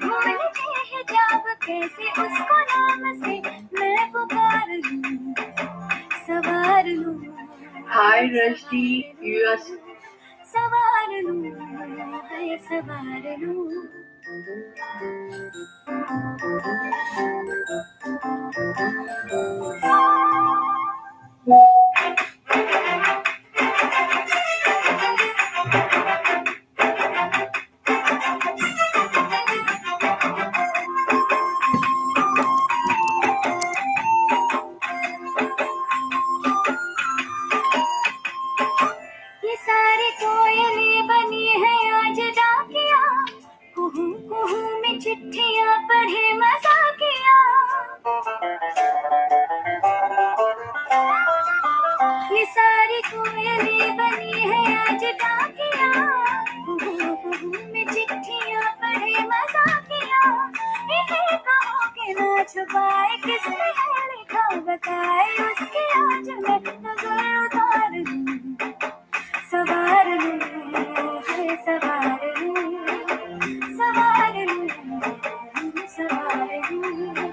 भूल के हिजाब कैसे उसको नाम से मैं पुकार लूं, सवार लूं। Hi Rajdi, you are सवार लूं, है सवार लूं। ये सारी कोयलें बनी है आज डाकिया, कुहू कुहू में चिट्ठियां पढ़े मजाकिया। ये सारी कोयलें बनी है आज डाकिया, कुहू कुहू में चिट्ठियां पढ़े मजाकिया। इन्हें कहो कि ना छुपाए किसने है लिखा बताए, उसकी आज मैं नजर उतार लूं, सवार लूं, है सवार लूं, सवार लूं, सवार लूं।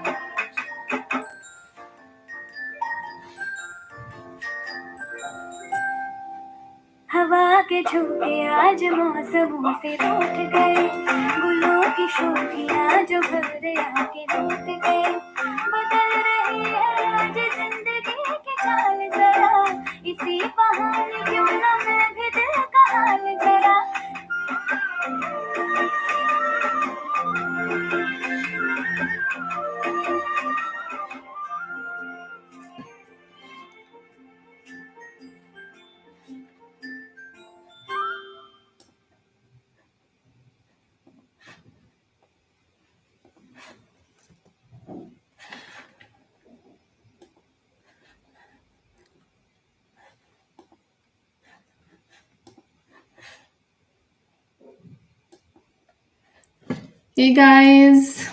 हवा के झोंके आज मौसमों से रूठ गए, गुलों की शोखियां जो घर आके लूट गए। बदल रही है आज जिंदगी की चाल जरा, इसी बहाने क्यों ना मैं भी दिल का हाल जरा। Hey guys,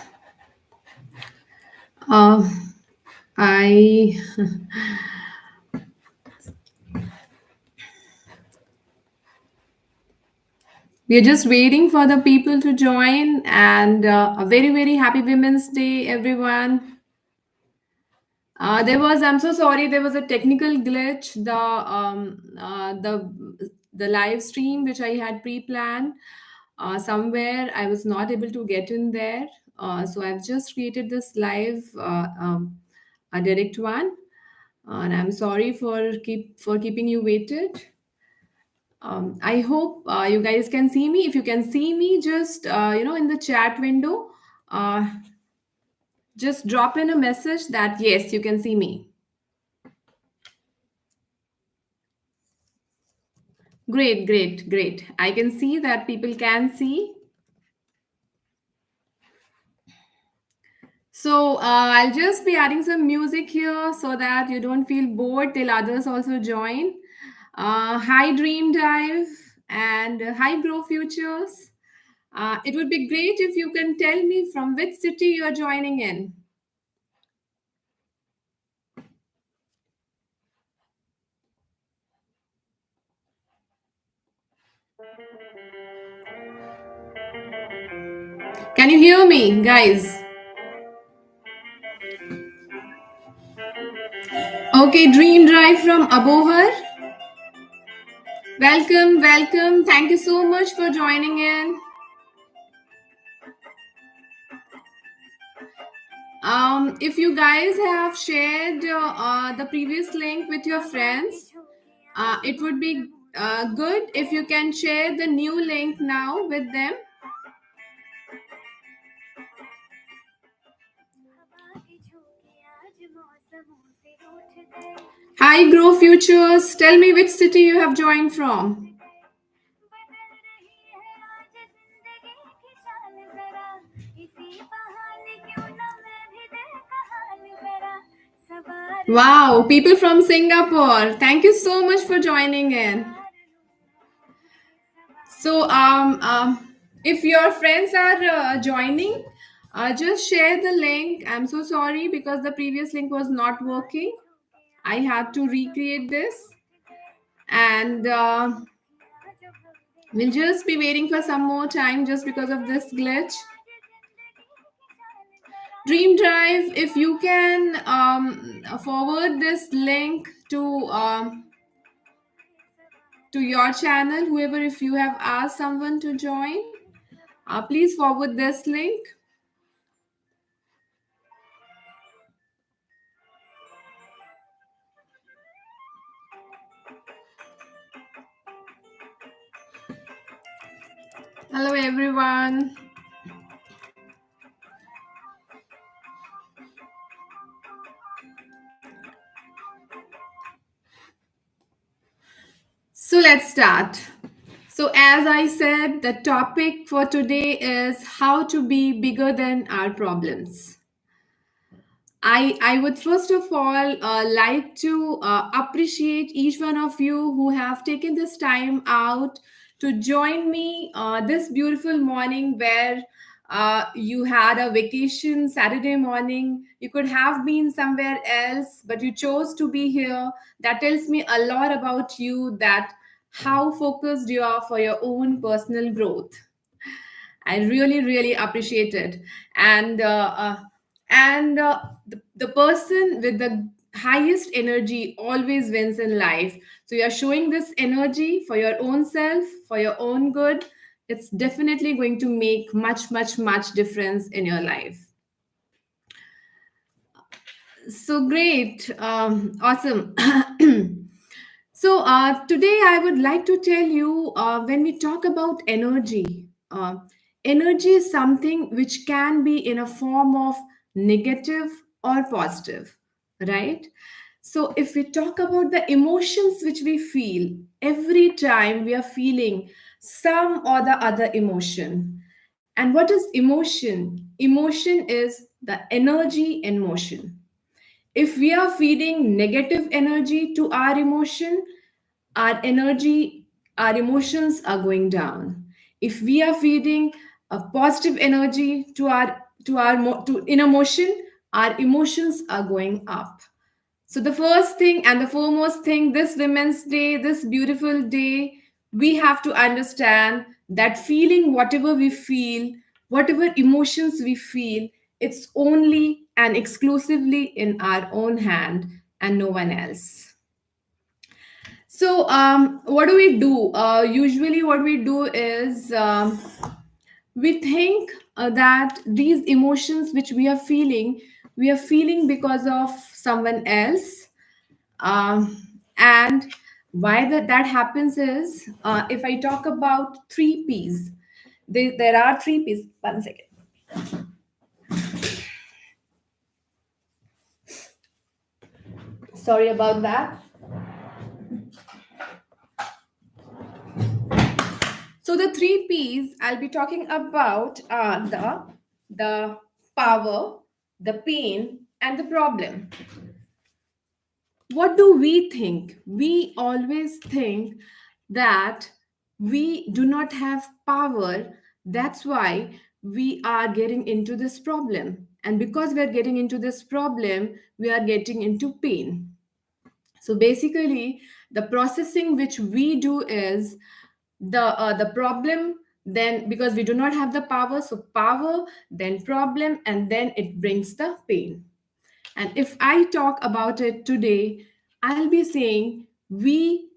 I we're just waiting for the people to join, and a very happy Women's Day, everyone. I'm so sorry, there was a technical glitch. The live stream which I had pre-planned, somewhere I was not able to get in there. So I've just created this live, a direct one, and I'm sorry for keeping you waited. I hope you guys can see me. If you can see me, just in the chat window, uh, just drop in a message that yes, you can see me. Great. I can see that people can see. So I'll just be adding some music here so that you don't feel bored till others also join. Hi Dream Dive and hi Grow Futures. It would be great if you can tell me from which city you're joining in. Can you hear me, guys? Okay, Dream Drive from Abohar. Welcome. Thank you so much for joining in. If you guys have shared the previous link with your friends, it would be good if you can share the new link now with them. Hi, Grow Futures. Tell me which city you have joined from. Wow, people from Singapore. Thank you so much for joining in. So, if your friends are joining, just share the link. I'm so sorry because the previous link was not working. I had to recreate this, and we'll just be waiting for some more time just because of this glitch. Dream Drive, if you can forward this link to your channel, whoever, if you have asked someone to join, please forward this link. Hello, everyone. So let's start. So, as I said, the topic for today is how to be bigger than our problems. I would first of all like to appreciate each one of you who have taken this time out to join me this beautiful morning where you had a vacation Saturday morning. You could have been somewhere else, but you chose to be here. That tells me a lot about you, that how focused you are for your own personal growth. I really, really appreciate it. And the person with the highest energy always wins in life. So you're showing this energy for your own self, for your own good. It's definitely going to make much, much, much difference in your life. So great, awesome. So today I would like to tell you, when we talk about energy, energy is something which can be in a form of negative or positive, right? So if we talk about the emotions which we feel every time we are feeling some or the other emotion, and what is emotion? Emotion is the energy in motion. If we are feeding negative energy to our emotion, our energy, our emotions are going down. If we are feeding a positive energy to in emotion, our emotions are going up. So the first thing and the foremost thing, this Women's Day, this beautiful day, we have to understand that feeling whatever we feel, whatever emotions we feel, it's only and exclusively in our own hand and no one else. So, what do we do? Usually, what we do is we think that these emotions which we are feeling because of someone else. And why that happens is, if I talk about three P's, there are three P's. One second. Sorry about that. So the three P's I'll be talking about are the power, the pain, and the problem. What do we think? We always think that we do not have power. That's why we are getting into this problem. And because we are getting into this problem, we are getting into pain. So basically, the processing which we do is the problem, then because we do not have the power, so power, then problem, and then it brings the pain. And if I talk about it today, I'll be saying we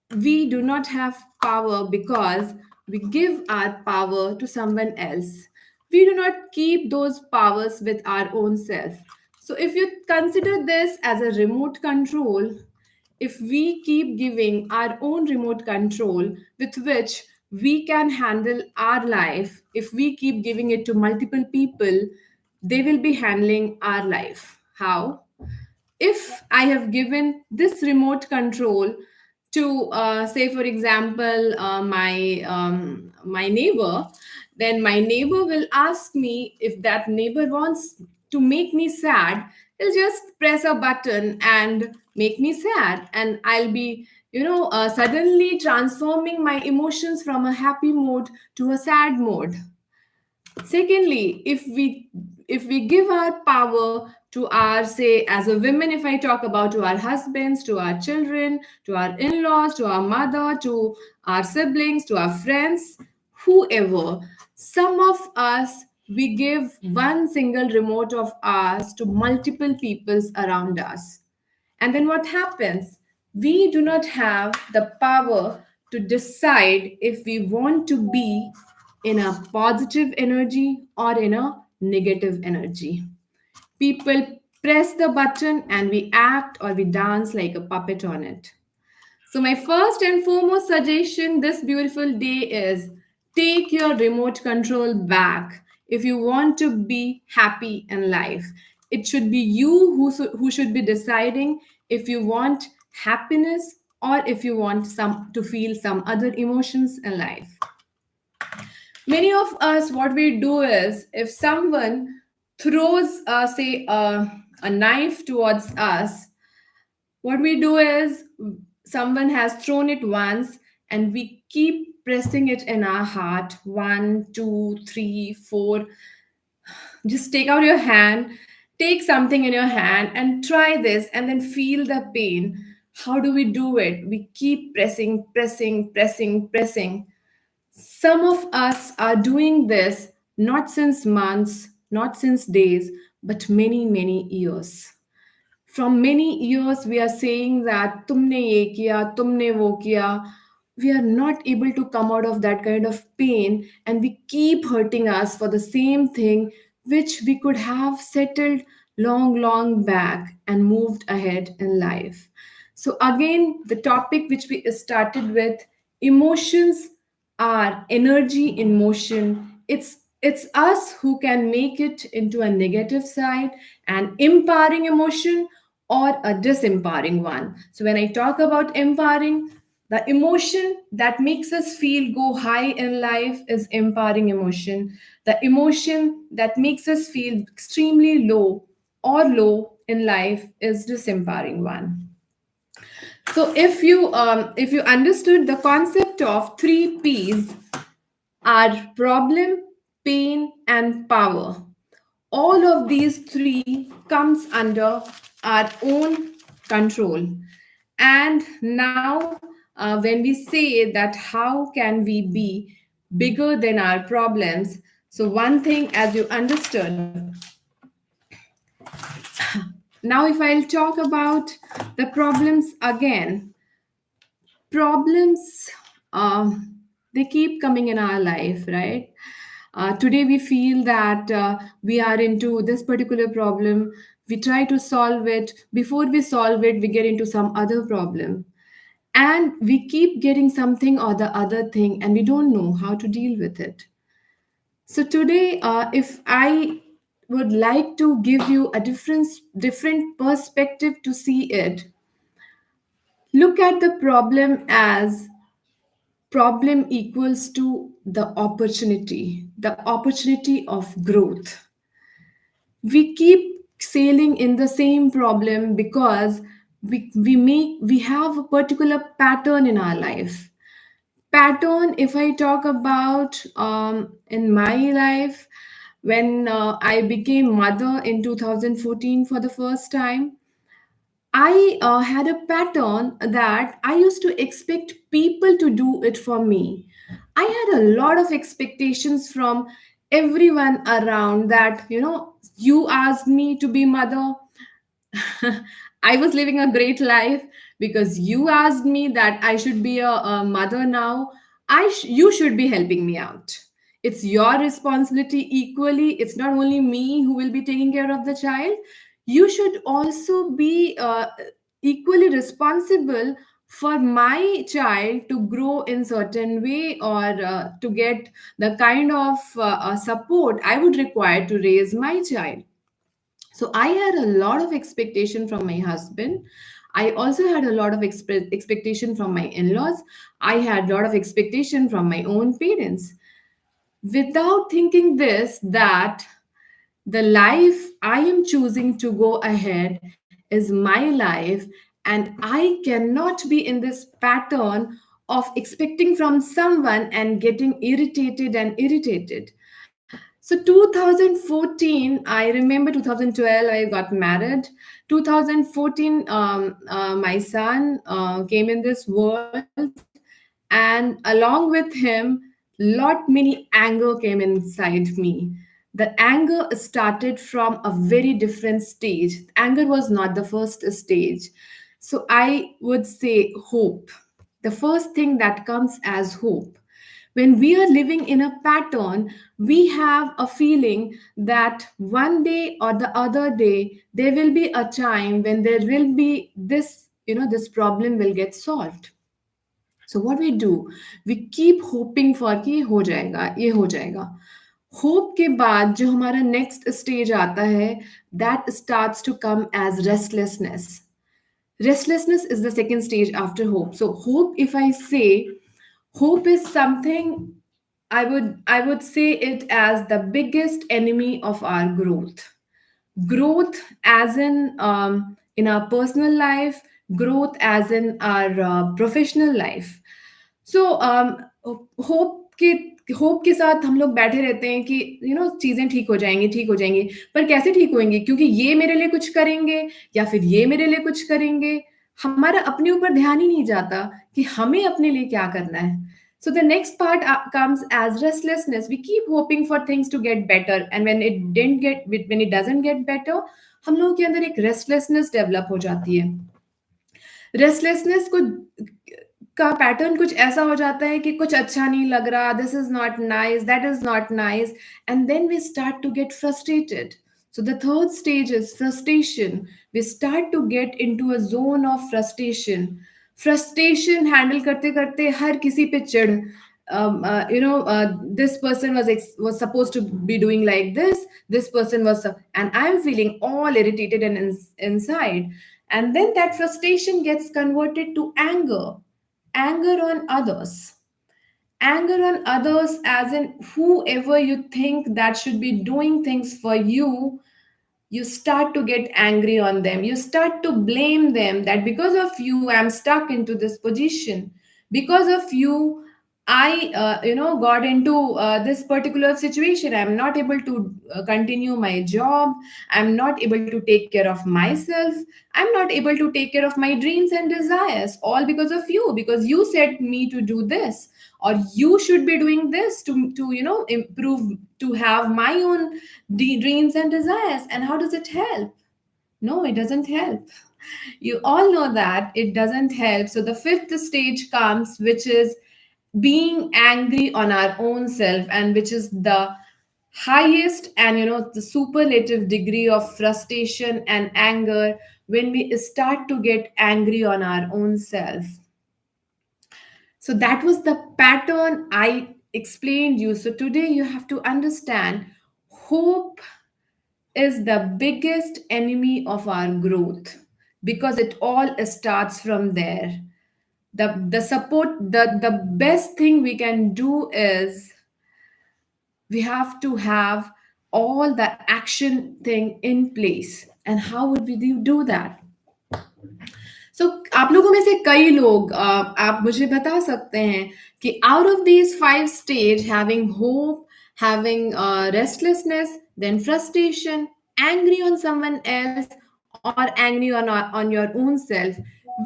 do not have power because we give our power to someone else. We do not keep those powers with our own self. So if you consider this as a remote control, if we keep giving our own remote control with which we can handle our life, if we keep giving it to multiple people, they will be handling our life. How? If I have given this remote control to, say, for example, my neighbor, then my neighbor will ask me if that neighbor wants to make me sad. He'll just press a button and make me sad, and I'll be, suddenly transforming my emotions from a happy mode to a sad mode. Secondly, if we give our power to our, say, as a woman, if I talk about, to our husbands, to our children, to our in-laws, to our mother, to our siblings, to our friends, whoever, some of us we give one single remote of ours to multiple peoples around us. And then what happens? We do not have the power to decide if we want to be in a positive energy or in a negative energy. People press the button and we act or we dance like a puppet on it. So, my first and foremost suggestion this beautiful day is take your remote control back if you want to be happy in life. It should be you who should be deciding if you want happiness or if you want some to feel some other emotions in life. Many of us, what we do is if someone throws, say, a knife towards us, what we do is someone has thrown it once and we keep pressing it in our heart. One, two, three, four. Just take out your hand, take something in your hand and try this and then feel the pain. How do we do it? We keep pressing, pressing, pressing, pressing. Some of us are doing this not since months, not since days, but many, many years. From many years we are saying that tumne ye kiya, tumne wo kiya. We are not able to come out of that kind of pain and we keep hurting us for the same thing which we could have settled long long back and moved ahead in life. So again, the topic which we started with, emotions are energy in motion. It's us who can make it into a negative side, an empowering emotion or a disempowering one. So when I talk about empowering, the emotion that makes us feel go high in life is empowering emotion. The emotion that makes us feel extremely low or low in life is disempowering one. So if you understood the concept of three P's, are problem, pain, and power. All of these three comes under our own control. And now, when we say that how can we be bigger than our problems, so one thing as you understood, now if I'll talk about the problems again, problems they keep coming in our life, right? Today we feel that we are into this particular problem, we try to solve it. Before we solve it we get into some other problem and we keep getting something or the other thing and we don't know how to deal with it. So today, if I would like to give you a different perspective to see it, look at the problem as problem equals to the opportunity of growth. We keep sailing in the same problem because we have a particular pattern in our life. Pattern, if I talk about in my life, when I became mother in 2014 for the first time, I had a pattern that I used to expect people to do it for me. I had a lot of expectations from everyone around that, you asked me to be mother. I was living a great life because you asked me that I should be a mother now. You should be helping me out. It's your responsibility equally. It's not only me who will be taking care of the child. You should also be equally responsible for my child to grow in certain way or to get the kind of support I would require to raise my child. So I had a lot of expectation from my husband. I also had a lot of expectation from my in-laws. I had a lot of expectation from my own parents without thinking this, that the life I am choosing to go ahead is my life, and I cannot be in this pattern of expecting from someone and getting irritated and irritated. So 2014, I remember 2012, I got married. 2014, my son came in this world, and along with him, lot many anger came inside me. The anger started from a very different stage. Anger was not the first stage. So I would say hope. The first thing that comes as hope. When we are living in a pattern, we have a feeling that one day or the other day, there will be a time when there will be this, this problem will get solved. So what we do, we keep hoping for कि ये हो जाएगा. Hope के बाद जो हमारा next stage आता है, that starts to come as restlessness. Restlessness is the second stage after hope. So hope, if I say, hope is something, I would say it as the biggest enemy of our growth. Growth as in our personal life, growth as in our professional life. So hope के साथ हम लोग बैठे रहते हैं कि चीज़ें ठीक हो जाएंगी, पर कैसे ठीक होंगी? क्योंकि ये मेरे लिए कुछ करेंगे या फिर ये मेरे लिए कुछ करेंगे। हमारा अपने ऊपर ध्यान ही नहीं जाता कि हमें अपने लिए क्या करना है। So the next part comes as restlessness. We keep hoping for things to get better and when it doesn't get better, हम लोगों के अंदर एक रेस्टलेसनेस डेवलप हो जाती है। रेस्टलेसनेस को का पैटर्न कुछ ऐसा हो जाता है कि कुछ अच्छा नहीं लग रहा, this is not nice, that is not nice, and then we start to get frustrated. So the third stage is frustration. We start to get into a zone of frustration. Frustration handle करते करते हर किसी पे चिढ़. This person was supposed to be doing like this. This person was, and I'm feeling all irritated and inside. And then that frustration gets converted to anger. Anger on others. Anger on others, as in whoever you think that should be doing things for you start to get angry on them. You start to blame them that because of you I'm stuck into this position, because of you I got into this particular situation. I'm not able to continue my job, I'm not able to take care of myself, I'm not able to take care of my dreams and desires, all because of you, because you said me to do this, or you should be doing this to improve, to have my own dreams and desires. And how does it help? No, it doesn't help. You all know that it doesn't help. So the fifth stage comes, which is being angry on our own self, and which is the highest and the superlative degree of frustration and anger, when we start to get angry on our own self. So that was the pattern I explained you. So today you have to understand, hope is the biggest enemy of our growth, because it all starts from there. The support, the best thing we can do is we have to have all the action thing in place. And how would we do that? सो आप लोगों में से कई लोग आप मुझे बता सकते हैं कि out of these 5 stage, having hope, having restlessness, then frustration, angry on someone else, or angry on your own self,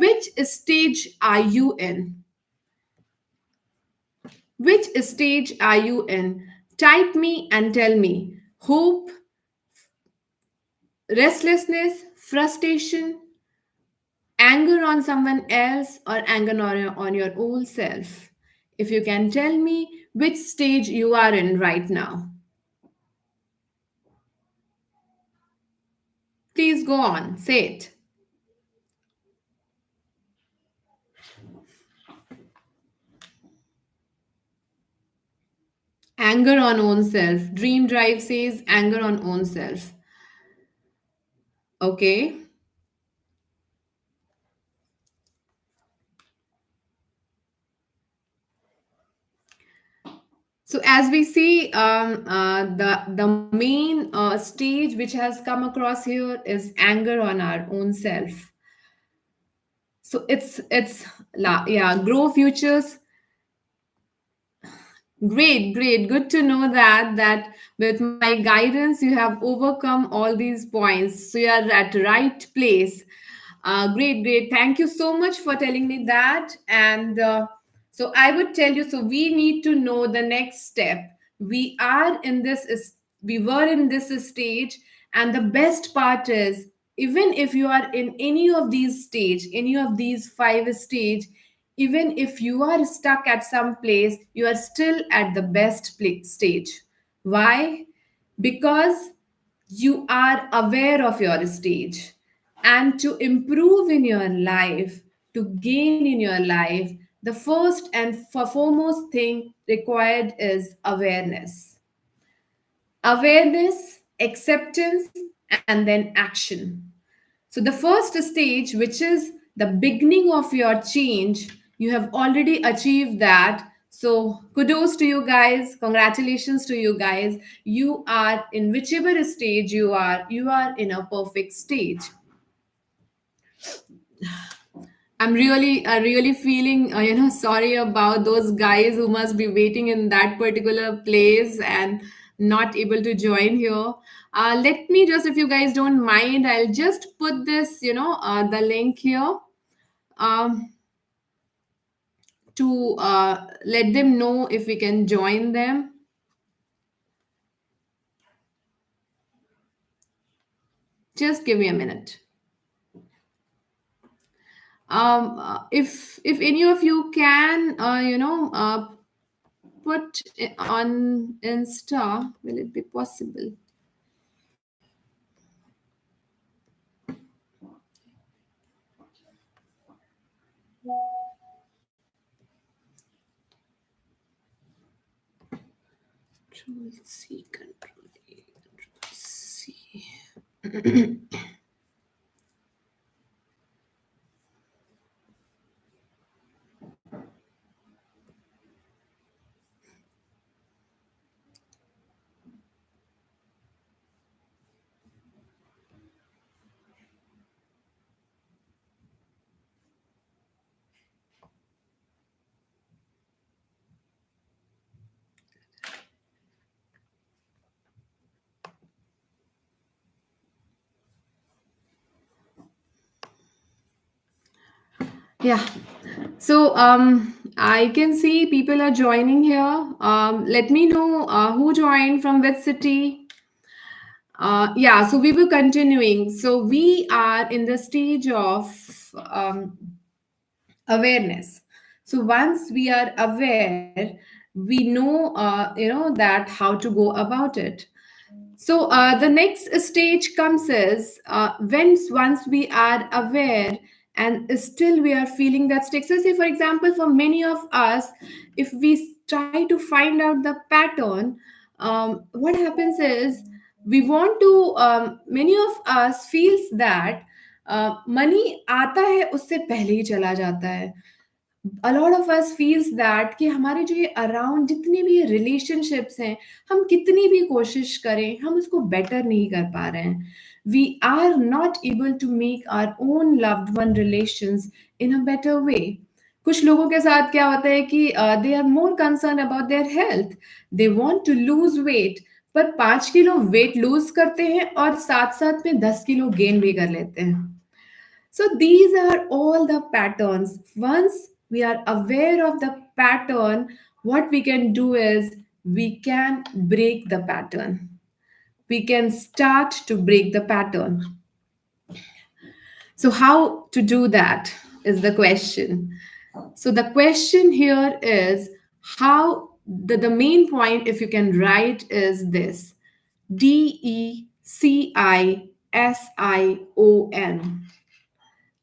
which stage are you in? Which stage are you in? Type me and tell me. Hope, restlessness, frustration, anger on someone else, or anger on your own self. If you can tell me which stage you are in right now, please go on, say it. Anger on own self. Dream Drive says anger on own self. Okay. So as we see, the main stage which has come across here is anger on our own self. So yeah, grow futures. Great. Good to know that with my guidance you have overcome all these points. So you are at right place. Great. Thank you so much for telling me that. And so I would tell you. So we need to know the next step. We are in this we were in this stage. And the best part is, even if you are in any of these stage, any of these five stage, even if you are stuck at some place, you are still at the best stage. Why? Because you are aware of your stage. And to improve in your life, to gain in your life, the first and foremost thing required is awareness. Awareness, acceptance, and then action. So, the first stage, which is the beginning of your change, you have already achieved that. So, kudos to you guys. Congratulations to you guys. You are in whichever stage you are in a perfect stage. I'm really feeling, sorry about those guys who must be waiting in that particular place and not able to join here. Let me just, if you guys don't mind, I'll just put this, the link here, um, to let them know if we can join them. Just give me a minute. If any of you can, put it on Insta, will it be possible? Control C, Control A, Control C. Yeah. So I can see people are joining here. Let me know who joined from which city. Yeah, so we were continuing. So we are in the stage of um, awareness. So once we are aware, we know, that how to go about it. So the next stage comes is once we are aware and still we are feeling that stick. So say for example, for many of us, if we try to find out the pattern, what happens is we want to. Many of us feels that money आता है उससे पहले ही चला जाता है. A lot of us feels that कि हमारे जो ये अराउंड जितने भी रिलेशनशिप्स हैं, हम कितनी भी कोशिश करें, हम उसको बेटर नहीं कर पा रहे हैं. We are not able to make our own loved one relations in a better way. कुछ लोगों के साथ क्या होता है कि they are more concerned about their health. They want to lose weight, पर 5 किलो वेट लूज करते हैं और साथ साथ में 10 किलो गेन भी कर लेते हैं. So these are all the patterns. Once we are aware of the pattern, what we can do is we can break the pattern. We can start to break the pattern. So, how to do that is the question. So, the question here is how the main point, if you can write, is this: DECISION.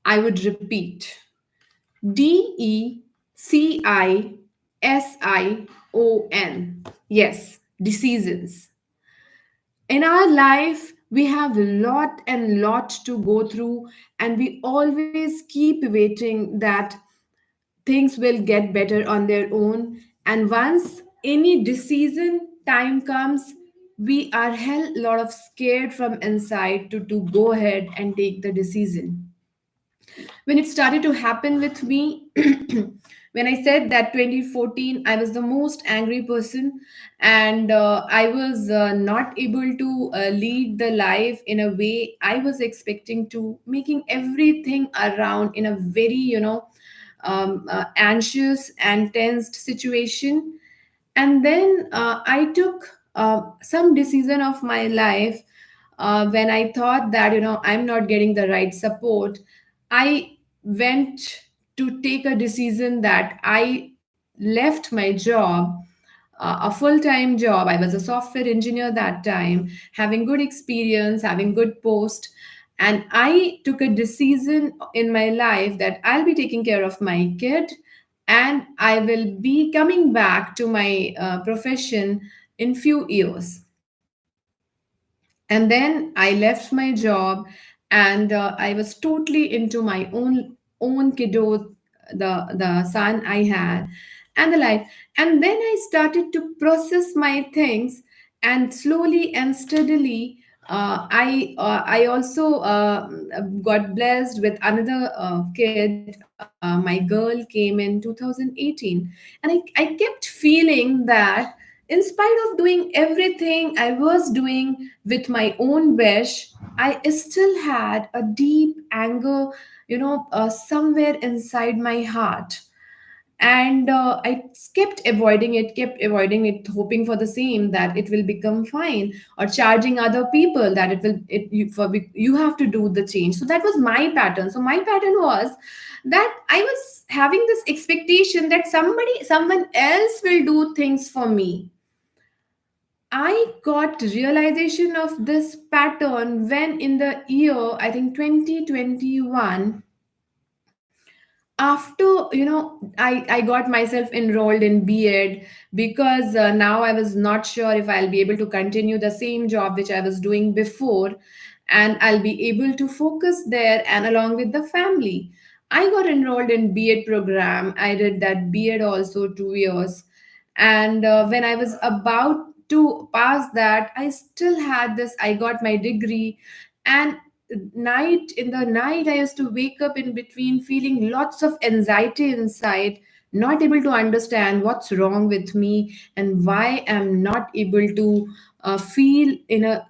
I would repeat: DECISION. Yes, decisions. In our life, we have lot and lot to go through, and we always keep waiting that things will get better on their own. And once any decision time comes, we are hell lot of scared from inside to go ahead and take the decision. When it started to happen with me, when I said that 2014 I was the most angry person, and I was not able to lead the life in a way I was expecting to, making everything around in a very anxious and tensed situation. And then I took some decision of my life, when I thought that, I'm not getting the right support, I went to take a decision that I left my job, a full-time job. I was a software engineer that time, having good experience, having good post, and I took a decision in my life that I'll be taking care of my kid, and I will be coming back to my profession in few years. And then I left my job, and I was totally into my own kiddo, the son I had, and the life. And then I started to process my things, and slowly and steadily, I also got blessed with another kid. My girl came in 2018, and I kept feeling that, in spite of doing everything I was doing with my own wish, I still had a deep anger, somewhere inside my heart. And I kept avoiding it, hoping for the same, that it will become fine, or charging other people that it will, you have to do the change. So that was my pattern. So my pattern was that I was having this expectation that someone else will do things for me. I got realization of this pattern when, in the year, I think, 2021, after, I got myself enrolled in B.Ed, because now I was not sure if I'll be able to continue the same job which I was doing before, and I'll be able to focus there and along with the family. I got enrolled in B.Ed program. I did that B.Ed also 2 years, and when I was about to pass that, I still had this, I got my degree. And in the night, I used to wake up in between feeling lots of anxiety inside, not able to understand what's wrong with me, and why I'm not able to feel in a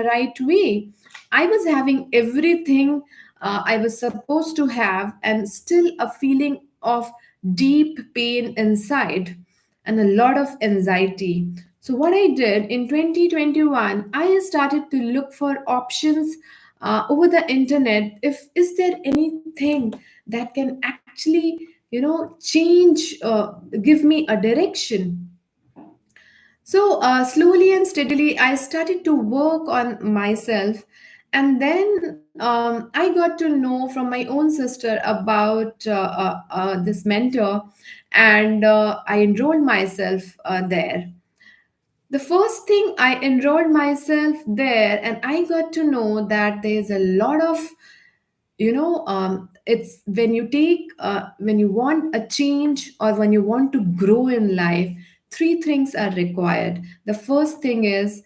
right way. I was having everything I was supposed to have, and still a feeling of deep pain inside, and a lot of anxiety. So, what I did in 2021, I started to look for options over the internet. If is there anything that can actually, change, give me a direction. So, slowly and steadily, I started to work on myself. And then I got to know from my own sister about this mentor, and I enrolled myself there. The first thing, I enrolled myself there, and I got to know that there's a lot of, it's when you want a change, or when you want to grow in life, three things are required. The first thing is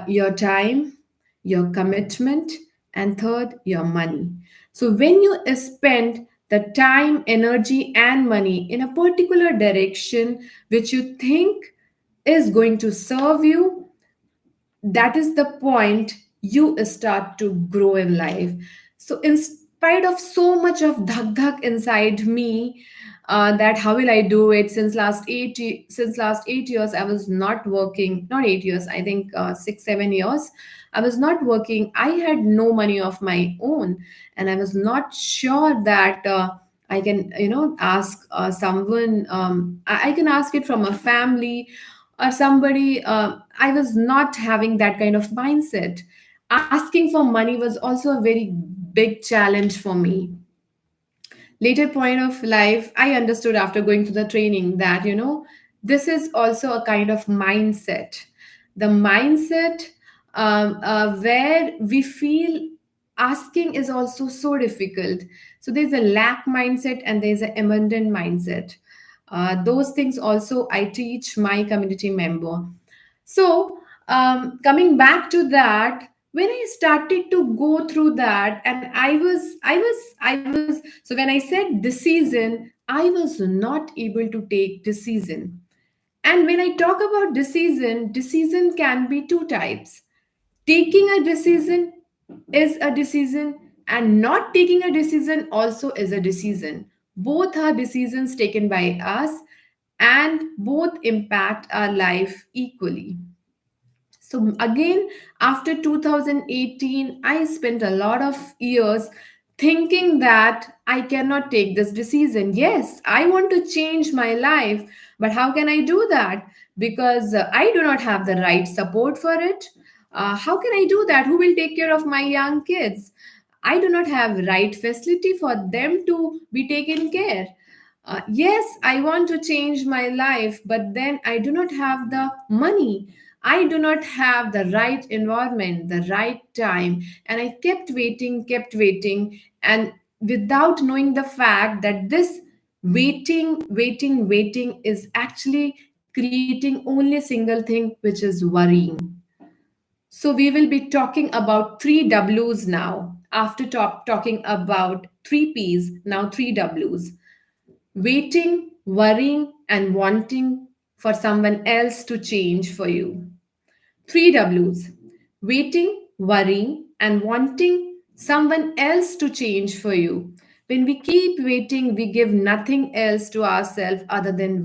your time, your commitment, and third, your money. So when you spend the time, energy, and money in a particular direction which you think is going to serve you, that is the point you start to grow in life. So in spite of so much of dhak dhak inside me, that how will I do it, since last 8 years I was not working, not 8 years, I think 6 7 years I was not working. I had no money of my own, and I was not sure that I can, ask someone, I can ask it from a family or somebody. I was not having that kind of mindset. Asking for money was also a very big challenge for me. Later point of life, I understood after going to the training that, this is also a kind of mindset. The mindset, where we feel asking is also so difficult. So there's a lack mindset and there's an abundant mindset. Those things also I teach my community member. So, coming back to that, when I started to go through that, and I was, so when I said decision, I was not able to take decision. And when I talk about decision, decision can be two types. Taking a decision is a decision, and not taking a decision also is a decision. Both are decisions taken by us, and both impact our life equally. So again, after 2018, I spent a lot of years thinking that I cannot take this decision. Yes, I want to change my life, but how can I do that? Because I do not have the right support for it. How can I do that? Who will take care of my young kids? I do not have right facility for them to be taken care. Yes, I want to change my life, but then I do not have the money. I do not have the right environment, the right time. And I kept waiting, and without knowing the fact that this waiting is actually creating only a single thing, which is worrying. So we will be talking about three W's now. After talking about three P's, now three W's: waiting, worrying, and wanting for someone else to change for you. Three W's: waiting, worrying, and wanting someone else to change for you. When we keep waiting, we give nothing else to ourselves other than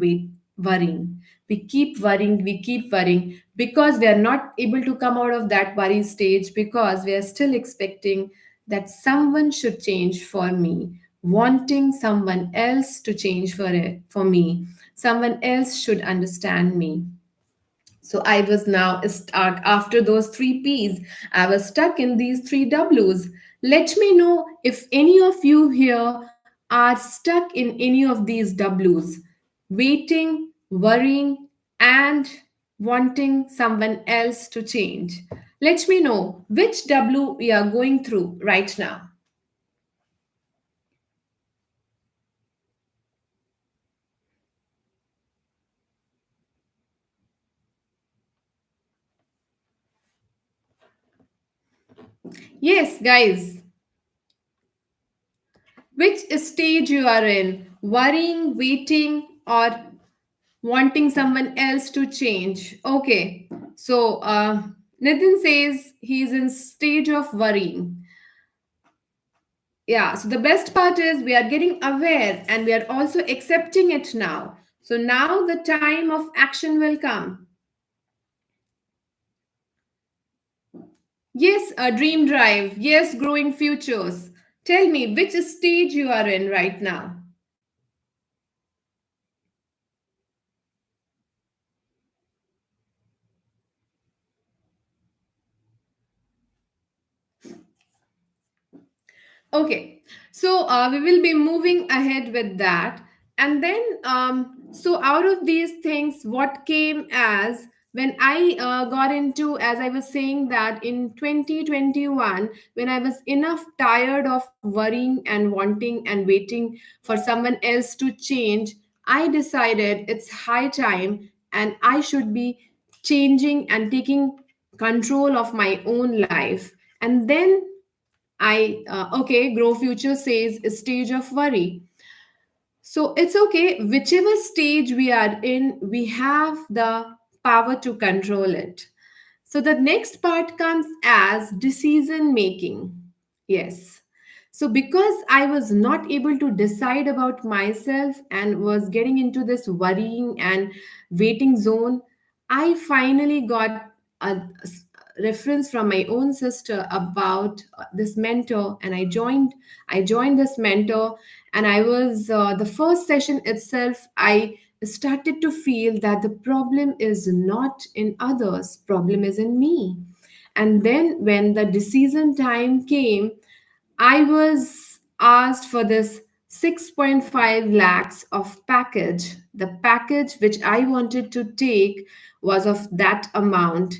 worrying. We keep worrying because we are not able to come out of that worry stage because we are still expecting that someone should change for me, wanting someone else to change for me. Someone else should understand me. So I was now stuck after those three P's. I was stuck in these three W's. Let me know if any of you here are stuck in any of these W's: waiting, worrying, and wanting someone else to change. Let me know which W we are going through right now. Yes, guys, which stage you are in? Worrying, waiting, or wanting someone else to change? Okay, so Nitin says he's in stage of worrying. Yeah, so the best part is we are getting aware and we are also accepting it now. So now the time of action will come. Yes, a dream drive. Yes, growing futures. Tell me which stage you are in right now. Okay, so we will be moving ahead with that. And then, so out of these things, what came as when I got into, as I was saying, that in 2021, when I was enough tired of worrying and wanting and waiting for someone else to change, I decided it's high time and I should be changing and taking control of my own life. And then okay, Grow Future says a stage of worry. So it's okay, whichever stage we are in, we have the power to control it. So the next part comes as decision making. Yes. So because I was not able to decide about myself and was getting into this worrying and waiting zone, I finally got a reference from my own sister about this mentor, and I joined this mentor, and I was the first session itself, I started to feel that the problem is not in others, problem is in me. And then when the decision time came, I was asked for this 6.5 lakhs of package. The package which I wanted to take was of that amount.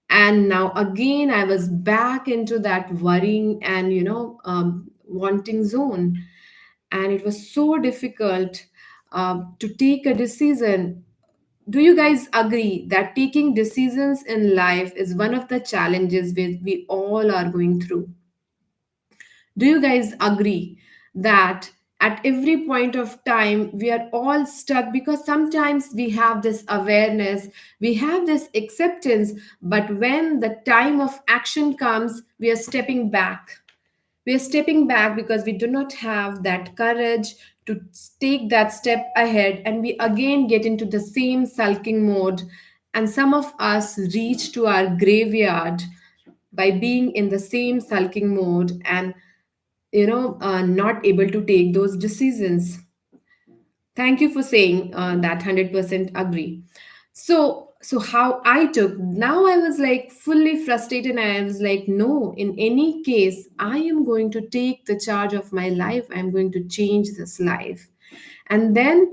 And now again, I was back into that worrying and, wanting zone. And it was so difficult to take a decision. Do you guys agree that taking decisions in life is one of the challenges we all are going through? Do you guys agree that at every point of time we are all stuck because sometimes we have this awareness, we have this acceptance, but when the time of action comes, we are stepping back. We are stepping back because we do not have that courage to take that step ahead, and we again get into the same sulking mode, And some of us reach to our graveyard by being in the same sulking mode and not able to take those decisions. Thank you for saying that. 100% agree. So how I took, now I was like fully frustrated, and I was like, no, in any case I am going to take the charge of my life. I'm going to change this life. And then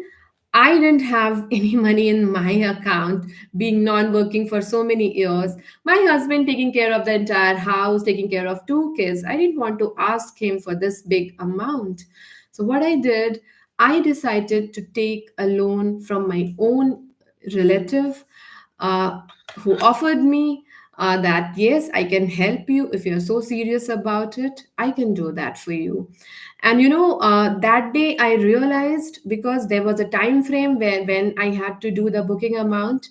I didn't have any money in my account, being non working for so many years. My husband taking care of the entire house, taking care of two kids. I didn't want to ask him for this big amount. So, what I did, I decided to take a loan from my own relative, uh, who offered me that, yes, I can help you. If you're so serious about it, I can do that for you. And that day I realized, because there was a time frame where when I had to do the booking amount,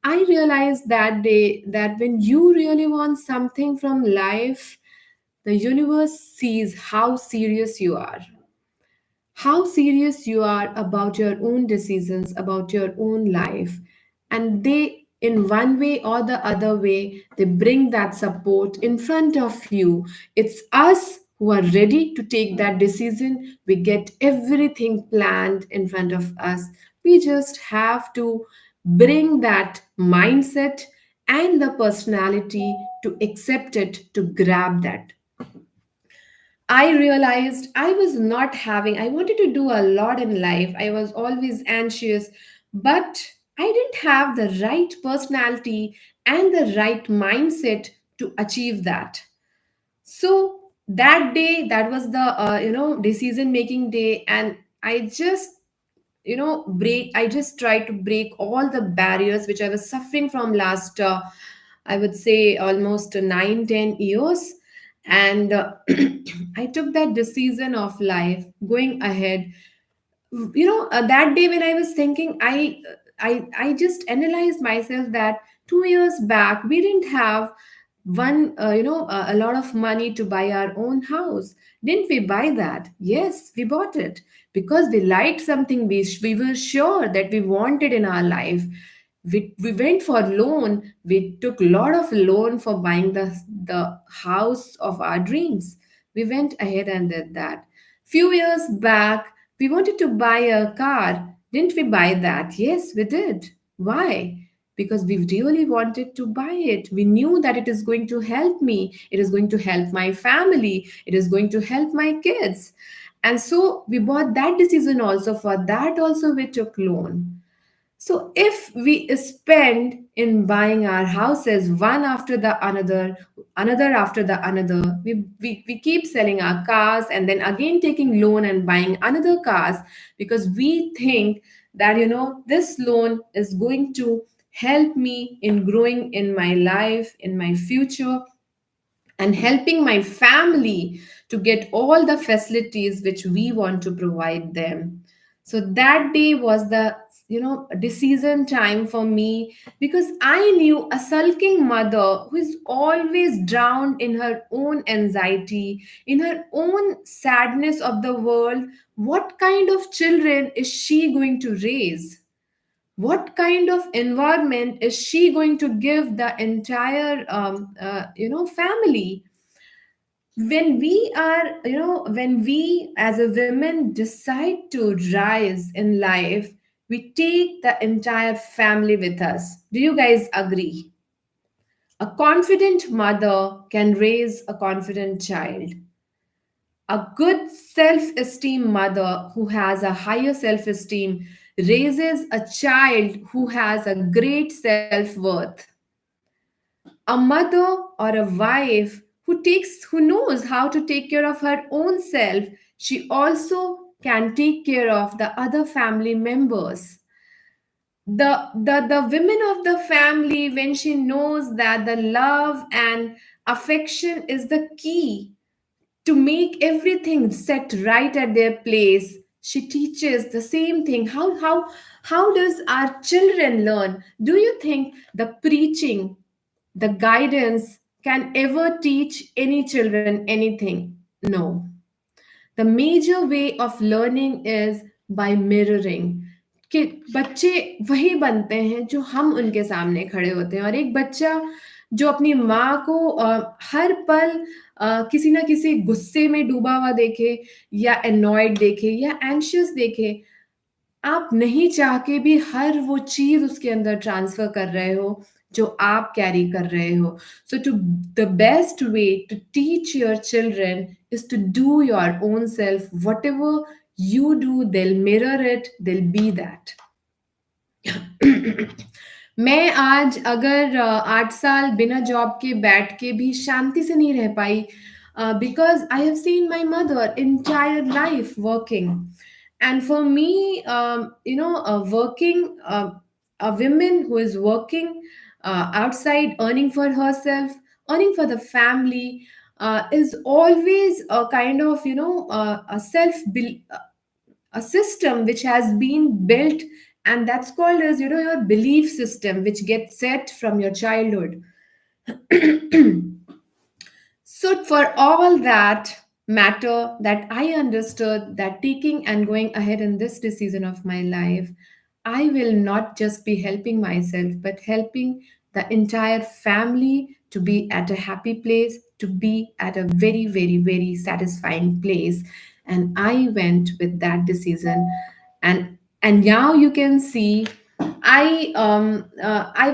I realized that day that when you really want something from life, the universe sees how serious you are about your own decisions, about your own life. And they, in one way or the other way, they bring that support in front of you. It's us who are ready to take that decision. We get everything planned in front of us. We just have to bring that mindset and the personality to accept it, to grab that. I realized I was not having, I wanted to do a lot in life. I was always anxious, but I didn't have the right personality and the right mindset to achieve that. So that day, that was the decision making day, and I just break I just tried to break all the barriers which I was suffering from last, I would say, almost 9-10 years. And I took that decision of life going ahead. That day when I was thinking, I just analyzed myself that 2 years back we didn't have a lot of money to buy our own house. Didn't we buy that? Yes, we bought it because we liked something. We were sure that we wanted in our life. We went for loan. We took a lot of loan for buying the house of our dreams. We went ahead and did that. Few years back we wanted to buy a car. Didn't we buy that? Yes, we did. Why? Because we really wanted to buy it. We knew that it is going to help me, it is going to help my family, it is going to help my kids. And so we bought that decision also. For that also we took loan. So if we spend in buying our houses one after the another, another after the another, we keep selling our cars and then again taking loan and buying another cars, because we think that this loan is going to help me in growing in my life, in my future, and helping my family to get all the facilities which we want to provide them. So that day was the decision time for me, because I knew a sulking mother who is always drowned in her own anxiety, in her own sadness of the world. What kind of children is she going to raise? What kind of environment is she going to give the entire family? When we are when we as a women decide to rise in life, we take the entire family with us. Do you guys agree? A confident mother can raise a confident child. A good self-esteem mother who has a higher self-esteem raises a child who has a great self-worth. A mother or a wife who knows how to take care of her own self, she also can take care of the other family members. The women of the family, when she knows that the love and affection is the key to make everything set right at their place, she teaches the same thing. How does our children learn? Do you think the preaching, the guidance can ever teach any children anything? No. The major way of learning is by mirroring. कि बच्चे वही बनते हैं जो हम उनके सामने खड़े होते हैं। और एक बच्चा जो अपनी माँ को हर पल किसी ना किसी गुस्से में डूबा हुआ देखे, या एनॉयड देखे, या एंशियस देखे, आप नहीं चाह के भी हर वो चीज़ उसके अंदर ट्रांसफ़र कर रहे हो, जो आप कैरी कर रहे हो। So to the best way to teach your children is to do your own self, whatever you do, they'll mirror it, they'll be that. मैं आज अगर 8 साल बिना जॉब के बैठ के भी शांति से नहीं रह पाई, because I have seen my mother entire life working. And for me, working, a woman who is working outside, earning for herself, earning for the family, is always a kind of, a system which has been built, and that's called as, your belief system, which gets set from your childhood. So, for all that matter, that I understood that taking and going ahead in this decision of my life, I will not just be helping myself, but helping the entire family to be at a happy place, to be at a very, very, very satisfying place. And I went with that decision. And now you can see, I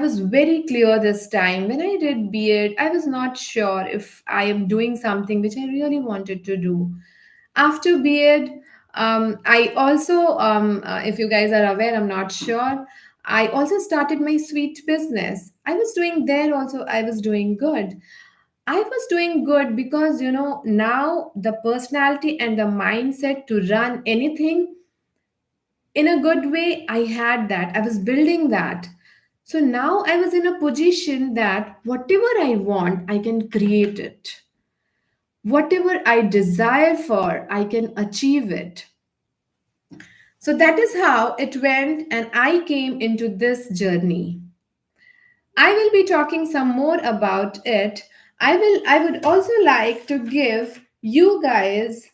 was very clear this time when I did B.Ed. I was not sure if I am doing something which I really wanted to do. After B.Ed, I also, if you guys are aware, I'm not sure. I also started my sweet business. I was doing there also. I was doing good. I was doing good because, now the personality and the mindset to run anything in a good way, I had that. I was building that. So now I was in a position that whatever I want, I can create it. Whatever I desire for, I can achieve it. So that is how it went, and I came into this journey. I will be talking some more about it. I would also like to give you guys,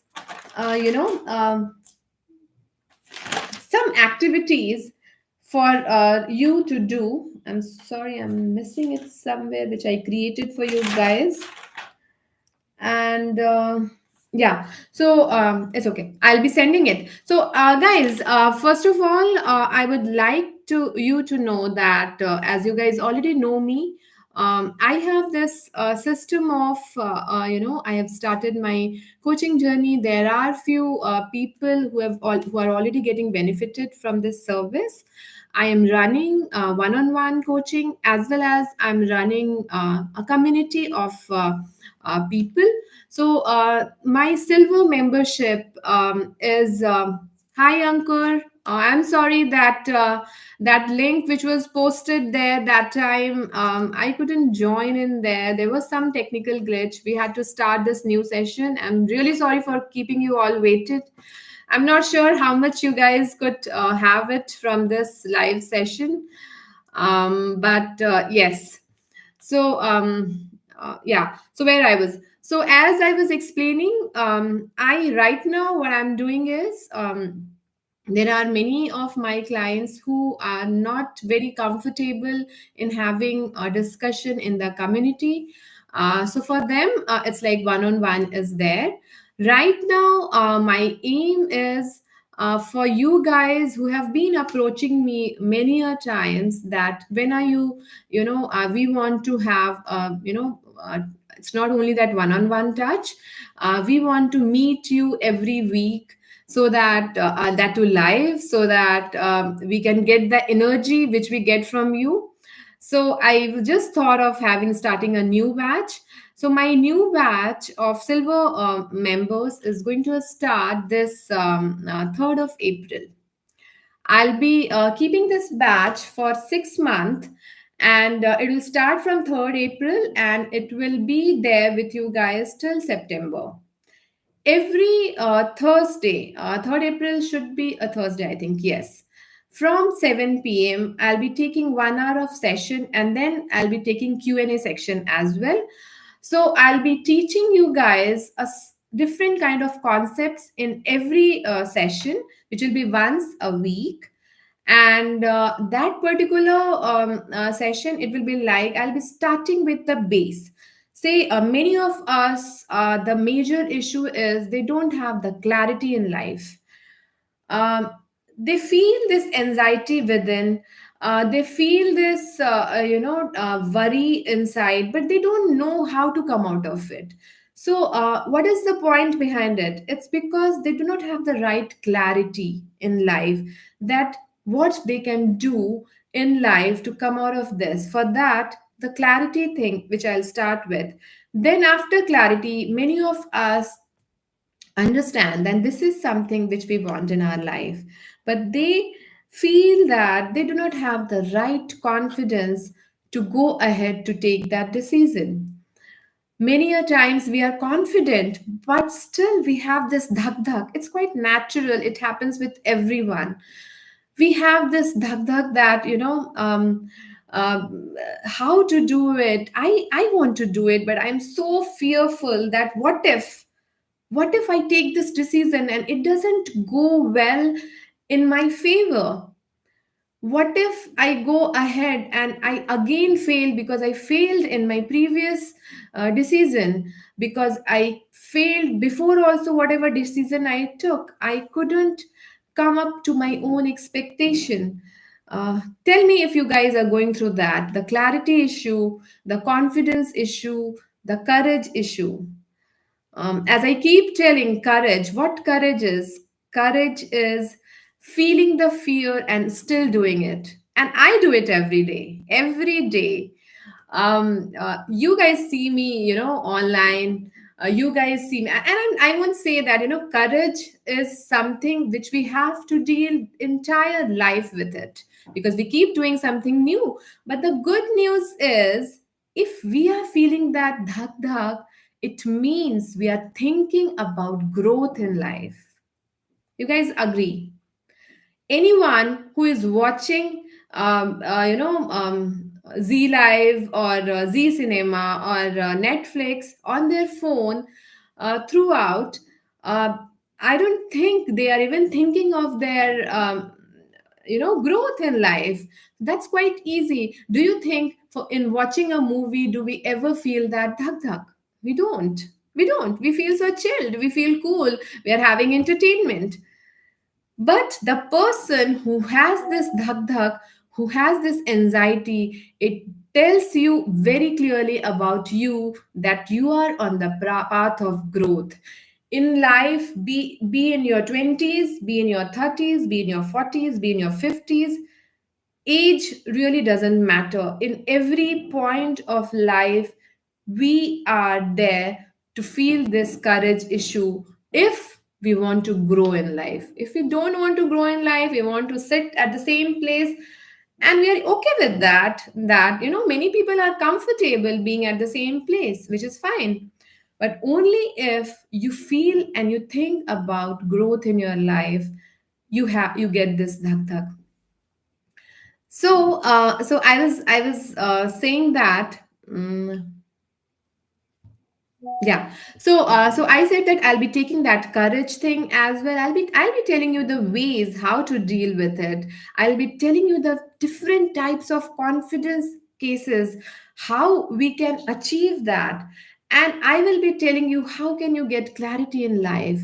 you know, some activities for you to do. I'm sorry, I'm missing it somewhere, which I created for you guys. And yeah, so it's okay. I'll be sending it. So, guys, first of all, I would like to you to know that as you guys already know me, I have this system of I have started my coaching journey. There are few people who are already getting benefited from this service. I am running one-on-one coaching, as well as I'm running a community of people. So my silver membership is hi Ankur. I'm sorry that that link which was posted there that time, I couldn't join in there. There was some technical glitch. We had to start this new session. I'm really sorry for keeping you all waited. I'm not sure how much you guys could have it from this live session, but yes. So yeah, so where I was, so as I was explaining, I right now what I'm doing is, there are many of my clients who are not very comfortable in having a discussion in the community. So for them, it's like one-on-one is there. Right now, my aim is, for you guys who have been approaching me many a times, that when are you, we want to have, it's not only that one-on-one touch. We want to meet you every week, so that that to live, so that we can get the energy which we get from you. So I just thought of having starting a new batch. So my new batch of silver members is going to start this 3rd of April. I'll be keeping this batch for 6 months, and it will start from 3rd April, and it will be there with you guys till September. Every Thursday, 3rd April should be a Thursday, I think, yes. From 7 p.m., I'll be taking 1 hour of session, and then I'll be taking Q&A section as well. So I'll be teaching you guys different kind of concepts in every session, which will be once a week. And that particular session, it will be like I'll be starting with the base. Say many of us, the major issue is they don't have the clarity in life. um, they feel this anxiety within, they feel this worry inside, but they don't know how to come out of it. So what is the point behind it? It's because they do not have the right clarity in life, that what they can do in life to come out of this. For that, the clarity thing which I'll start with, then after clarity, many of us understand that this is something which we want in our life, but they feel that they do not have the right confidence to go ahead to take that decision. Many a times we are confident, but still we have this dhak dhak. It's quite natural, it happens with everyone. We have this dhak dhak that, how to do it. I want to do it, but I'm so fearful that what if I take this decision and it doesn't go well in my favor? What if I go ahead and I again fail, because I failed in my previous decision, because I failed before also, whatever decision I took, I couldn't come up to my own expectation. Tell me if you guys are going through that, the clarity issue, the confidence issue, the courage issue. As I keep telling, courage, what courage is? Courage is feeling the fear and still doing it. And I do it every day, every day. You guys see me, online. You guys see me, and I won't say that, courage is something which we have to deal entire life with it, because we keep doing something new. But the good news is, if we are feeling that dhak dhak, it means we are thinking about growth in life. You guys agree? Anyone who is watching Z Live or Z Cinema or Netflix on their phone throughout, uh, I don't think they are even thinking of their growth in life. That's quite easy. Do you think for in watching a movie, do we ever feel that dhak dhak? We don't. We feel so chilled, we feel cool, we are having entertainment. But the person who has this dhak dhak, who has this anxiety, it tells you very clearly about you that you are on the path of growth. In life, be in your 20s, be in your 30s, be in your 40s, be in your 50s, age really doesn't matter. In every point of life, we are there to feel this courage issue. If we want to grow in life, if we don't want to grow in life, we want to sit at the same place, and we are okay with that many people are comfortable being at the same place, which is fine. But only if you feel and you think about growth in your life, you get this dhak dhak. So I was saying that. Yeah. So I said that I'll be taking that courage thing as well. I'll be telling you the ways how to deal with it. I'll be telling you the different types of confidence cases, how we can achieve that. And I will be telling you how can you get clarity in life.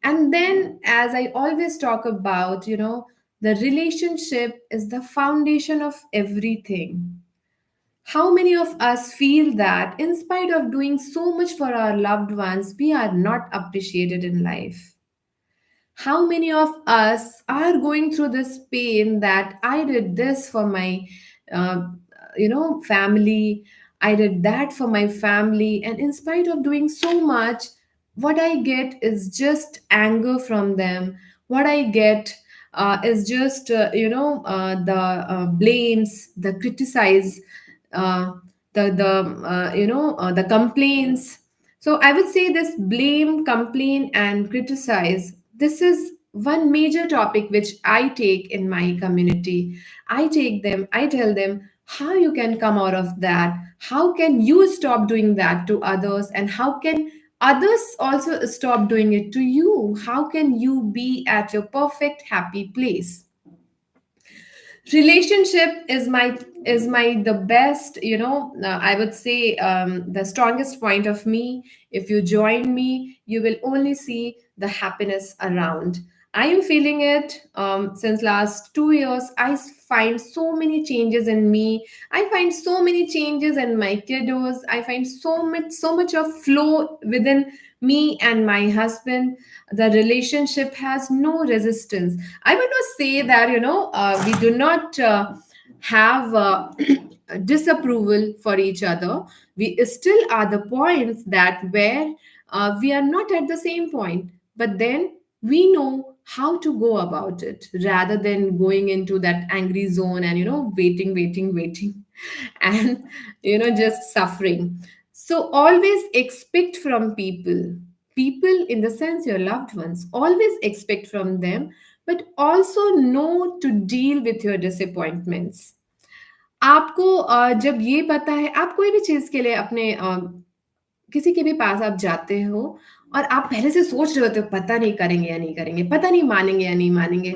And then, as I always talk about, the relationship is the foundation of everything. How many of us feel that, in spite of doing so much for our loved ones, we are not appreciated in life? How many of us are going through this pain that I did this for my uh, family, I did that for my family, and in spite of doing so much, what I get is just anger from them. What I get is just the blames, the criticize, uh, the complaints. So I would say this blame, complain, and criticize. This is one major topic which I take in my community. I tell them how you can come out of that. How can you stop doing that to others? And how can others also stop doing it to you? How can you be at your perfect, happy place? Relationship is my the best, I would say, the strongest point of me. If you join me, you will only see the happiness around. I am feeling it since last 2 years. I find so many changes in me. I find so many changes in my kiddos. I find so much of flow within me and my husband. The relationship has no resistance. I would not say that, we do not have disapproval for each other. We still are the points that where we are not at the same point, but then we know how to go about it rather than going into that angry zone and, waiting, waiting, waiting, and, just suffering. So always expect from people in the sense your loved ones, always expect from them, but also know to deal with your disappointments. आपको जब ये पता है, आप कोई भी चीज़ के लिए अपने किसी के भी पास आप जाते हो और आप पहले से सोच रहे होते हो, पता नहीं करेंगे या नहीं करेंगे, पता नहीं मानेंगे या नहीं मानेंगे,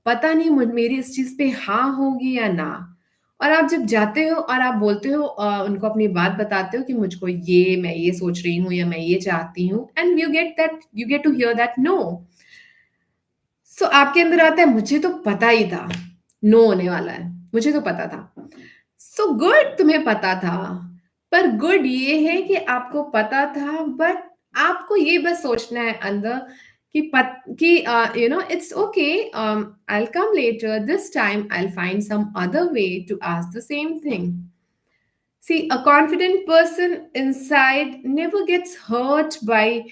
पता नहीं मेरी इस चीज़ पे हाँ होगी या ना। और आप जब जाते हो और आप बोलते हो, उनको अपनी बात बताते हो कि मुझको मैं ये सोच रही हूँ या मैं ये चाहती हूँ, and you get to hear that no. So आपके अंदर आता है, मुझे तो पता ही था नो होने वाला है, मुझे तो पता था। सो गुड, तुम्हें पता था। पर गुड ये है कि आपको पता था, बट आपको ये बस सोचना है अंदर कि it's okay, I will come later, this time I will find some other way to ask the same thing. See, a confident person inside never gets hurt by,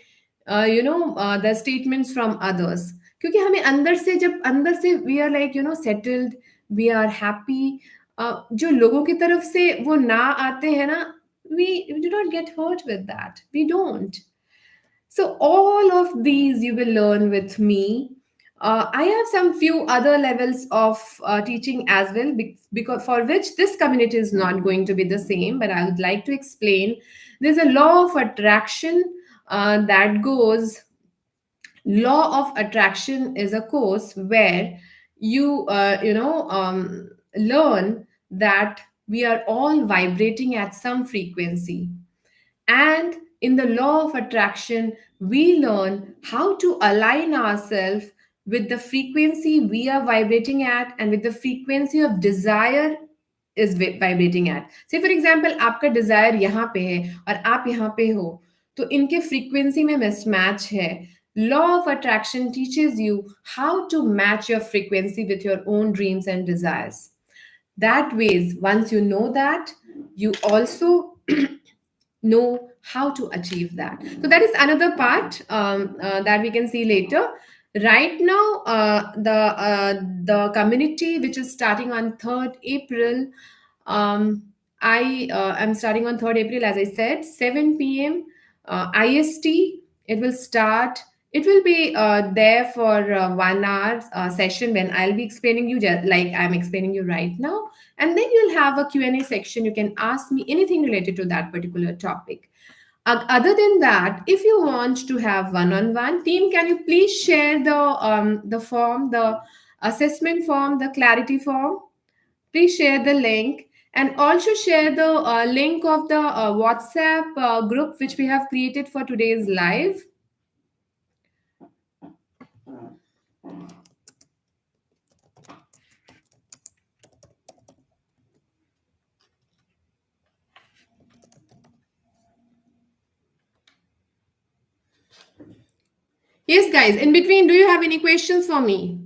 the statements from others. क्योंकि हमें अंदर से, जब अंदर से we are like, settled, we are happy, जो लोगों की तरफ से वो ना आते हैं ना, we do not get hurt with that. We don't. So all of these you will learn with me. I have some few other levels of teaching as well, because for which this community is not going to be the same. But I would like to explain. There's a law of attraction that goes. Law of attraction is a course where you learn that we are all vibrating at some frequency, and in the law of attraction, we learn how to align ourselves with the frequency we are vibrating at and with the frequency of desire is vibrating at. Say, for example, आपका desire यहाँ पे है और आप यहाँ पे हो, तो इनके frequency में mismatch है. Law of attraction teaches you how to match your frequency with your own dreams and desires. That ways, once you know that, you also know how to achieve that. So that is another part that we can see later. Right now, the community which is starting on 3rd April, I am starting on 3rd April, as I said, 7 p.m. IST. It will start. It will be there for 1 hour session when I'll be explaining you just like I'm explaining you right now, and then you'll have a Q&A section. You can ask me anything related to that particular topic. Other than that, if you want to have one-on-one, team, can you please share the form, the assessment form, the clarity form? Please share the link, and also share the link of the WhatsApp group which we have created for today's live. Yes, guys, in between, do you have any questions for me?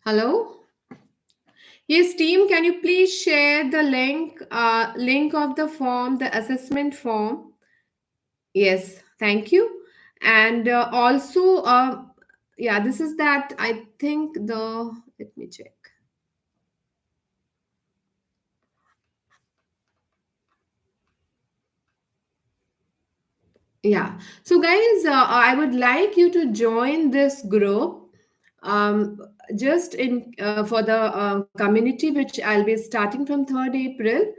Hello? Yes, team, can you please share the link of the form, the assessment form? Yes, thank you. And also, yeah, this is that. I think let me check. Yeah. So, guys, I would like you to join this group um, just in for the community, which I'll be starting from 3rd April.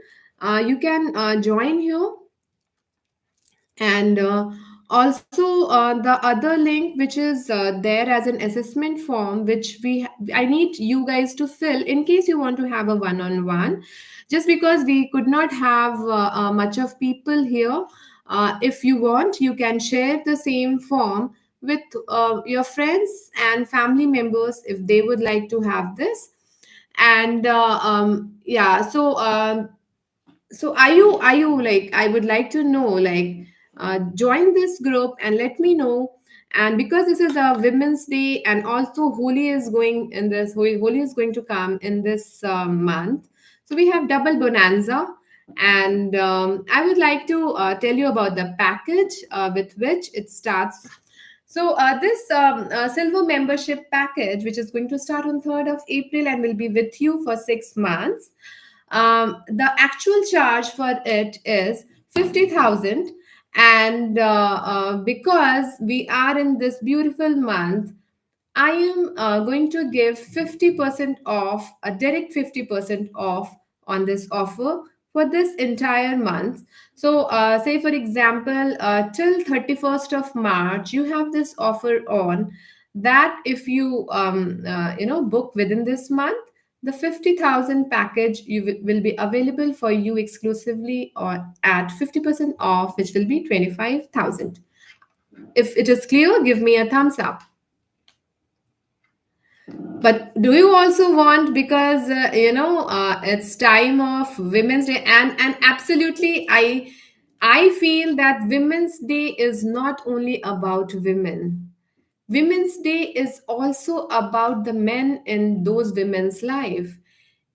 You can join here, and also the other link which is there as an assessment form, which I need you guys to fill in case you want to have a one-on-one, just because we could not have much of people here. If you want, you can share the same form with your friends and family members if they would like to have this. And yeah, so are you like, I would like to know, like, join this group and let me know. And because this is a Women's Day, and also Holi is going in this, Holi is going to come in this month, so we have double bonanza. And I would like to tell you about the package with which it starts. So this silver membership package, which is going to start on 3rd of April and will be with you for 6 months, the actual charge for it is 50,000. And because we are in this beautiful month, I am going to give 50% off, a direct 50% off on this offer for this entire month. So, say for example, till 31st of March, you have this offer on that if you book within this month, the 50,000 package will be available for you exclusively or at 50% off, which will be 25,000. If it is clear, give me a thumbs up. But do you also want, because it's time of Women's Day, and absolutely, I feel that Women's Day is not only about women. Women's Day is also about the men in those women's life.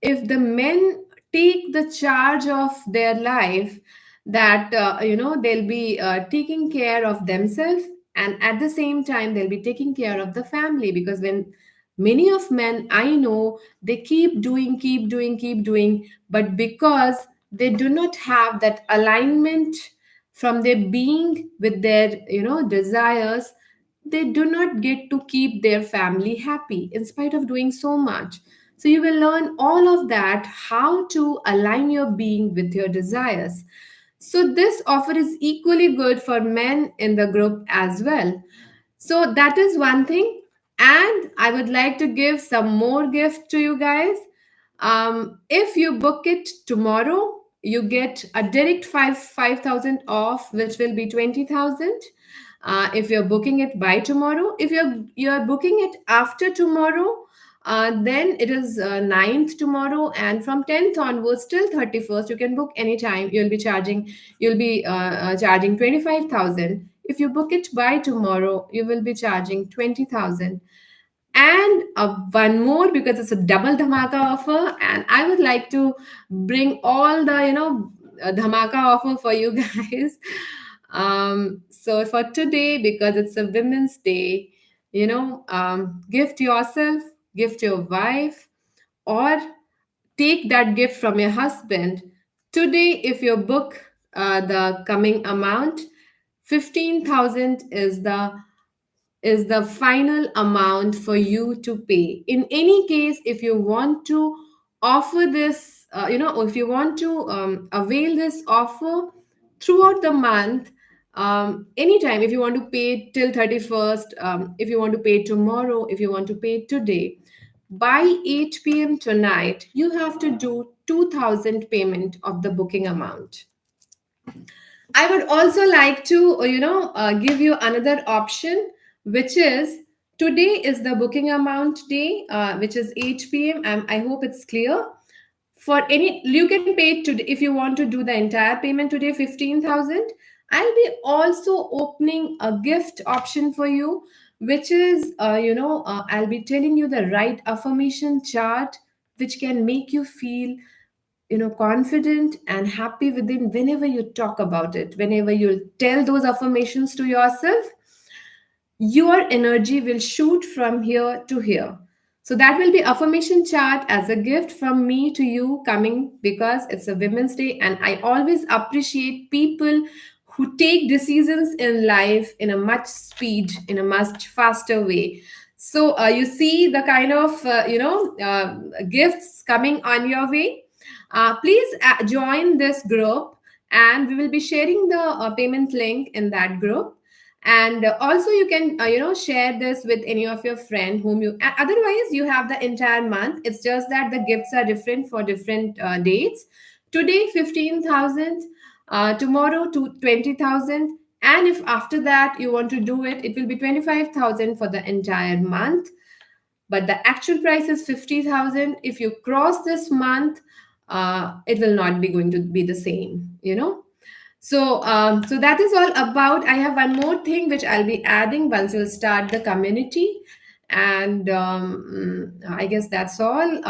If the men take the charge of their life, that they'll be taking care of themselves, and at the same time they'll be taking care of the family. Because when many of men I know, they keep doing, but because they do not have that alignment from their being with their desires, they do not get to keep their family happy in spite of doing so much. So you will learn all of that, how to align your being with your desires. So this offer is equally good for men in the group as well. So that is one thing. And I would like to give some more gift to you guys. If you book it tomorrow, you get a direct 5,000 off, which will be 20,000. If you're booking it by tomorrow, if you're booking it after tomorrow, then it is 9th tomorrow, and from 10th onwards till 31st, you can book anytime. You'll be charging 25,000. If you book it by tomorrow, you will be charging 20,000. And one more, because it's a double dhamaka offer, and I would like to bring all the dhamaka offer for you guys. So for today, because it's a Women's Day, gift yourself, gift your wife, or take that gift from your husband. Today, if you book the coming amount, 15,000 is the final amount for you to pay. In any case, if you want to offer this, if you want to avail this offer throughout the month, anytime, if you want to pay till 31st, if you want to pay tomorrow, if you want to pay today, by 8 p.m. tonight, you have to do 2,000 payment of the booking amount. I would also like to, give you another option, which is today is the booking amount day, which is 8 p.m. I hope it's clear. For any, you can pay it today if you want to do the entire payment today, 15,000. I'll be also opening a gift option for you, which is, I'll be telling you the right affirmation chart, which can make you feel confident and happy within. Whenever you talk about it, whenever you tell those affirmations to yourself, your energy will shoot from here to here. So that will be affirmation chart as a gift from me to you coming, because it's a Women's Day, and I always appreciate people who take decisions in life in a much speed, in a much faster way. So you see the kind of gifts coming on your way. Please join this group, and we will be sharing the payment link in that group. And also you can share this with any of your friend whom you otherwise you have the entire month. It's just that the gifts are different for different dates. Today 15,000, tomorrow to 20,000, and if after that you want to do it, it will be 25,000 for the entire month. But the actual price is 50,000. If you cross this month, it will not be going to be the same. So that is all about. I have one more thing which I'll be adding once we'll start the community. And I guess that's all.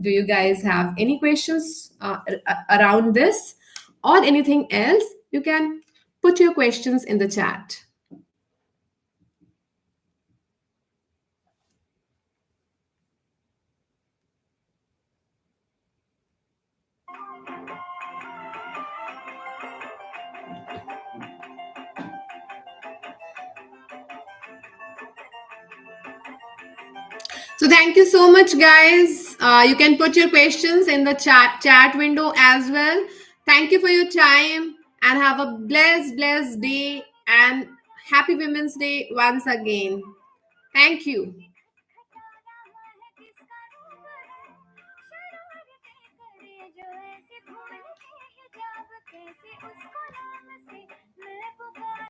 Do you guys have any questions around this or anything else? You can put your questions in the chat. So thank you so much, guys. You can put your questions in the chat window as well. Thank you for your time and have a blessed day and happy Women's Day once again. Thank you. शरारतें करे जो ऐसे भूलते हिजाब कैसे उसको